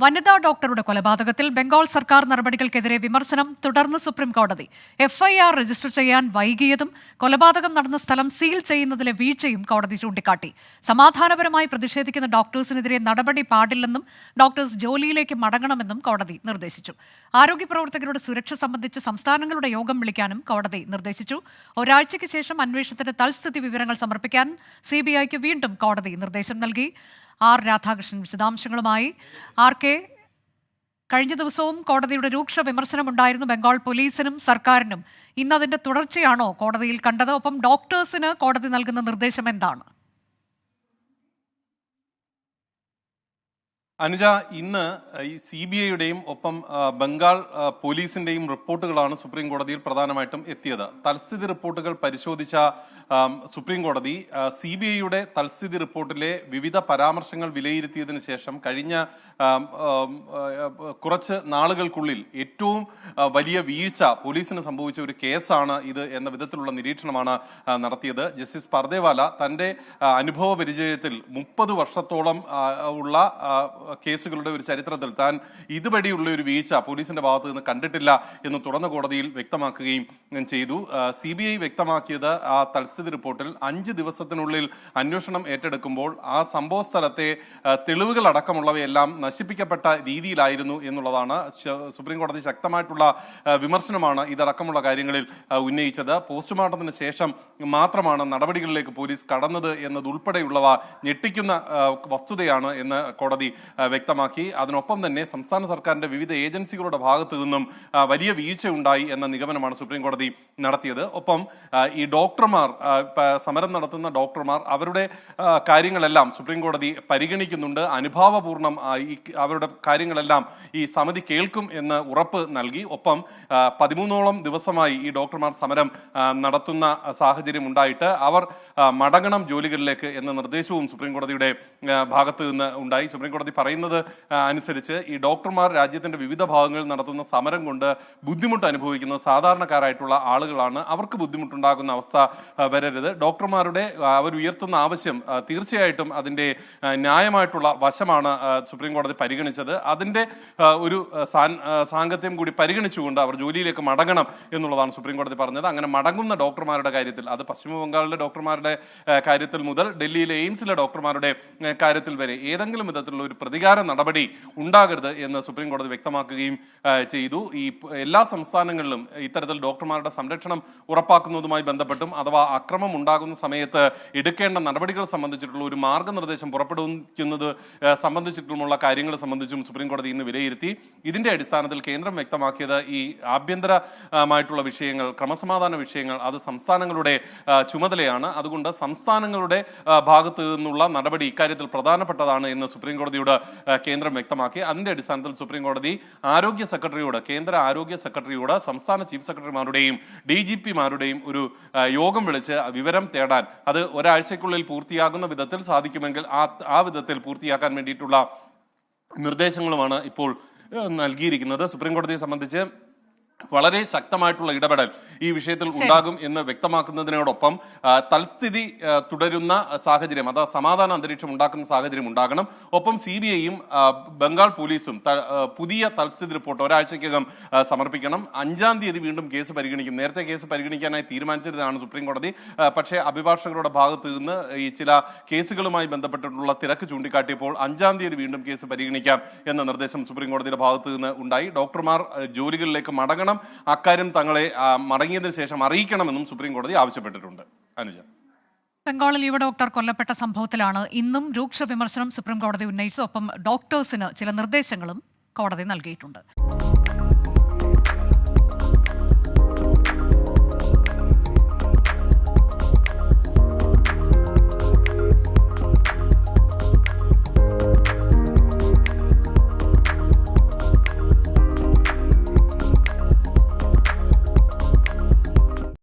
വനിതാ ഡോക്ടറുടെ കൊലപാതകത്തിൽ ബംഗാൾ സർക്കാർ നടപടികൾക്കെതിരെ വിമർശനം തുടർന്ന് സുപ്രീം കോടതി. എഫ്ഐആർ രജിസ്റ്റർ ചെയ്യാൻ വൈകിയതും കൊലപാതകം നടന്ന സ്ഥലം സീൽ ചെയ്യുന്നതിലെ വീഴ്ചയും കോടതി ചൂണ്ടിക്കാട്ടി. സമാധാനപരമായി പ്രതിഷേധിക്കുന്ന ഡോക്ടേഴ്സിനെതിരെ നടപടി പാടില്ലെന്നും ഡോക്ടേഴ്സ് ജോലിയിലേക്ക് മടങ്ങണമെന്നും കോടതി നിർദ്ദേശിച്ചു. ആരോഗ്യ പ്രവർത്തകരുടെ സുരക്ഷ സംബന്ധിച്ച് സംസ്ഥാനങ്ങളുടെ യോഗം വിളിക്കാനും കോടതി നിർദ്ദേശിച്ചു. ഒരാഴ്ചയ്ക്ക് ശേഷം അന്വേഷണത്തിന്റെ തൽസ്ഥിതി വിവരങ്ങൾ സമർപ്പിക്കാൻ CBIക്ക് വീണ്ടും കോടതി നിർദ്ദേശം നൽകി. ആർ രാധാകൃഷ്ണൻ വിശദാംശങ്ങളുമായി. RK, കഴിഞ്ഞ ദിവസവും കോടതിയുടെ രൂക്ഷ വിമർശനമുണ്ടായിരുന്നു ബംഗാൾ പോലീസിനും സർക്കാരിനും. ഇന്നതിന്റെ തുടർച്ചയാണോ കോടതിയിൽ കണ്ടത്? ഒപ്പം ഡോക്ടേഴ്സിന് കോടതി നൽകുന്ന നിർദ്ദേശം എന്താണ്? അനുജ, ഇന്ന് ഈ CBIയുടെയും ഒപ്പം ബംഗാൾ പോലീസിന്റെയും റിപ്പോർട്ടുകളാണ് സുപ്രീം കോടതിയിൽ പ്രധാനമായിട്ടും എത്തിയത്. തൽസ്ഥിതി റിപ്പോർട്ടുകൾ പരിശോധിച്ച സുപ്രീം കോടതി CBIയുടെ തൽസ്ഥിതി റിപ്പോർട്ടിലെ വിവിധ പരാമർശങ്ങൾ വിലയിരുത്തിയതിനു ശേഷം കഴിഞ്ഞ കുറച്ച് നാളുകൾക്കുള്ളിൽ ഏറ്റവും വലിയ വീഴ്ച പോലീസിന് സംഭവിച്ച ഒരു കേസാണ് ഇത് എന്ന വിധത്തിലുള്ള നിരീക്ഷണമാണ് നടത്തിയത്. ജസ്റ്റിസ് പർദേവാല തന്റെ അനുഭവ പരിചയത്തിൽ 30 വർഷത്തോളം ഉള്ള കേസുകളുടെ ഒരു ചരിത്രത്തിൽ താൻ ഇതുവഴിയുള്ള ഒരു വീഴ്ച പോലീസിന്റെ ഭാഗത്ത് നിന്ന് കണ്ടിട്ടില്ല എന്ന് തുറന്ന കോടതിയിൽ വ്യക്തമാക്കുകയും ചെയ്തു. CBI വ്യക്തമാക്കിയത് ആ തൽസ്ഥിതി റിപ്പോർട്ടിൽ 5 ദിവസത്തിനുള്ളിൽ അന്വേഷണം ഏറ്റെടുക്കുമ്പോൾ ആ സംഭവ സ്ഥലത്തെ തെളിവുകൾ അടക്കമുള്ളവയെല്ലാം നശിപ്പിക്കപ്പെട്ട രീതിയിലായിരുന്നു എന്നുള്ളതാണ്. സുപ്രീം കോടതി ശക്തമായിട്ടുള്ള വിമർശനമാണ് ഇതടക്കമുള്ള കാര്യങ്ങളിൽ ഉന്നയിച്ചത്. പോസ്റ്റ്മോർട്ടത്തിന് ശേഷം മാത്രമാണ് നടപടികളിലേക്ക് പോലീസ് കടന്നത് എന്നതുൾപ്പെടെയുള്ളവ ഞെട്ടിക്കുന്ന വസ്തുതയാണ് എന്ന് കോടതി വ്യക്തമാക്കി. അതിനൊപ്പം തന്നെ സംസ്ഥാന സർക്കാരിന്റെ വിവിധ ഏജൻസികളുടെ ഭാഗത്തു നിന്നും വലിയ വീഴ്ച ഉണ്ടായി എന്ന നിഗമനമാണ് സുപ്രീം കോടതി നടത്തിയത്. ഒപ്പം ഈ ഡോക്ടർമാർ, സമരം നടത്തുന്ന ഡോക്ടർമാർ, അവരുടെ കാര്യങ്ങളെല്ലാം സുപ്രീം കോടതി പരിഗണിക്കുന്നുണ്ട്. അനുഭാവപൂർണ്ണം അവരുടെ കാര്യങ്ങളെല്ലാം ഈ സമിതി കേൾക്കും എന്ന് ഉറപ്പ് നൽകി. ഒപ്പം 13ഓളം ദിവസമായി ഈ ഡോക്ടർമാർ സമരം നടത്തുന്ന സാഹചര്യം ഉണ്ടായിട്ട് അവർ മടങ്ങണം ജോലികളിലേക്ക് എന്ന നിർദ്ദേശവും സുപ്രീം കോടതിയുടെ ഭാഗത്ത് നിന്ന് ഉണ്ടായി. സുപ്രീം കോടതി പറയുന്നത് അനുസരിച്ച് ഈ ഡോക്ടർമാർ രാജ്യത്തിന്റെ വിവിധ ഭാഗങ്ങളിൽ നടത്തുന്ന സമരം കൊണ്ട് ബുദ്ധിമുട്ട് അനുഭവിക്കുന്ന സാധാരണക്കാരായിട്ടുള്ള ആളുകളാണ്. അവർക്ക് ബുദ്ധിമുട്ടുണ്ടാകുന്ന അവസ്ഥ വരരുത്. ഡോക്ടർമാരുടെ അവർ ഉയർത്തുന്ന ആവശ്യം തീർച്ചയായിട്ടും അതിന്റെ ന്യായമായിട്ടുള്ള വശമാണ് സുപ്രീം കോടതി പരിഗണിച്ചത്. അതിന്റെ ഒരു സാങ്കത്യം കൂടി പരിഗണിച്ചുകൊണ്ട് അവർ ജോലിയിലേക്ക് മടങ്ങണം എന്നുള്ളതാണ് സുപ്രീം കോടതി പറഞ്ഞത്. അങ്ങനെ മടങ്ങുന്ന ഡോക്ടർമാരുടെ കാര്യത്തിൽ, അത് പശ്ചിമ ബംഗാളിലെ ഡോക്ടർമാരുടെ കാര്യത്തിൽ മുതൽ ഡൽഹിയിലെ എയിംസിലെ ഡോക്ടർമാരുടെ കാര്യത്തിൽ വരെ ഏതെങ്കിലും വിധത്തിലുള്ള ഒരു പ്രതികാര നടപടി ഉണ്ടാകരുത് എന്ന് സുപ്രീം കോടതി വ്യക്തമാക്കുകയും ചെയ്തു. ഈ എല്ലാ സംസ്ഥാനങ്ങളിലും ഇത്തരത്തിൽ ഡോക്ടർമാരുടെ സംരക്ഷണം ഉറപ്പാക്കുന്നതുമായി ബന്ധപ്പെട്ടും അഥവാ അക്രമം ഉണ്ടാകുന്ന സമയത്ത് എടുക്കേണ്ട നടപടികൾ സംബന്ധിച്ചിട്ടുള്ള ഒരു മാർഗനിർദ്ദേശം പുറപ്പെടുവിക്കുന്നത് സംബന്ധിച്ചിട്ടുള്ള കാര്യങ്ങൾ സംബന്ധിച്ചും സുപ്രീം കോടതി ഇന്ന് വിലയിരുത്തി. ഇതിന്റെ അടിസ്ഥാനത്തിൽ കേന്ദ്രം വ്യക്തമാക്കിയത് ഈ ആഭ്യന്തരമായിട്ടുള്ള വിഷയങ്ങൾ, ക്രമസമാധാന വിഷയങ്ങൾ, അത് സംസ്ഥാനങ്ങളുടെ ചുമതലയാണ്. അതുകൊണ്ട് സംസ്ഥാനങ്ങളുടെ ഭാഗത്ത് നിന്നുള്ള നടപടി ഇക്കാര്യത്തിൽ പ്രധാനപ്പെട്ടതാണ് എന്ന് സുപ്രീം കോടതിയോട് കേന്ദ്രം വ്യക്തമാക്കി. അതിന്റെ അടിസ്ഥാനത്തിൽ സുപ്രീം കോടതി ആരോഗ്യ സെക്രട്ടറിയോട്, കേന്ദ്ര ആരോഗ്യ സെക്രട്ടറിയോട് സംസ്ഥാന ചീഫ് സെക്രട്ടറിമാരുടെയും DGPമാരുടെയും ഒരു യോഗം വിളിച്ച് വിവരം തേടാൻ, അത് ഒരാഴ്ചക്കുള്ളിൽ പൂർത്തിയാകുന്ന വിധത്തിൽ സാധിക്കുമെങ്കിൽ ആ വിധത്തിൽ പൂർത്തിയാക്കാൻ വേണ്ടിയിട്ടുള്ള നിർദ്ദേശങ്ങളുമാണ് ഇപ്പോൾ നൽകിയിരിക്കുന്നത്. സുപ്രീം കോടതിയെ സംബന്ധിച്ച് വളരെ ശക്തമായിട്ടുള്ള ഇടപെടൽ ഈ വിഷയത്തിൽ ഉണ്ടാകും എന്ന് വ്യക്തമാക്കുന്നതിനോടൊപ്പം തൽസ്ഥിതി തുടരുന്ന സാഹചര്യം, അതാ സമാധാന അന്തരീക്ഷം ഉണ്ടാക്കുന്ന സാഹചര്യം ഉണ്ടാകണം. ഒപ്പം CBIയും ബംഗാൾ പോലീസും പുതിയ തൽസ്ഥിതി റിപ്പോർട്ട് ഒരാഴ്ചക്കകം സമർപ്പിക്കണം. 5-ാം തീയതി വീണ്ടും കേസ് പരിഗണിക്കും. നേരത്തെ കേസ് പരിഗണിക്കാനായി തീരുമാനിച്ചിരുന്നതാണ് സുപ്രീം കോടതി. പക്ഷേ അഭിഭാഷകരുടെ ഭാഗത്ത് നിന്ന് ഈ ചില കേസുകളുമായി ബന്ധപ്പെട്ടിട്ടുള്ള തിരക്ക് ചൂണ്ടിക്കാട്ടിയപ്പോൾ 5-ാം തീയതി വീണ്ടും കേസ് പരിഗണിക്കാം എന്ന നിർദ്ദേശം സുപ്രീം കോടതിയുടെ ഭാഗത്ത് നിന്ന് ഉണ്ടായി. ഡോക്ടർമാർ ജോലികളിലേക്ക് മടങ്ങണം, അക്കാര്യം തങ്ങളെ മടങ്ങിയതിനു ശേഷം അറിയിക്കണമെന്നും സുപ്രീം കോടതി ആവശ്യപ്പെട്ടിട്ടുണ്ട്. അനുജ, ബംഗാളിൽ യുവ ഡോക്ടർ കൊല്ലപ്പെട്ട സംഭവത്തിലാണ് ഇന്നും രൂക്ഷ വിമർശനം സുപ്രീം കോടതി ഉന്നയിച്ചത്. ഒപ്പം ഡോക്ടേഴ്സിന് ചില നിർദ്ദേശങ്ങളും കോടതി നൽകിയിട്ടുണ്ട്.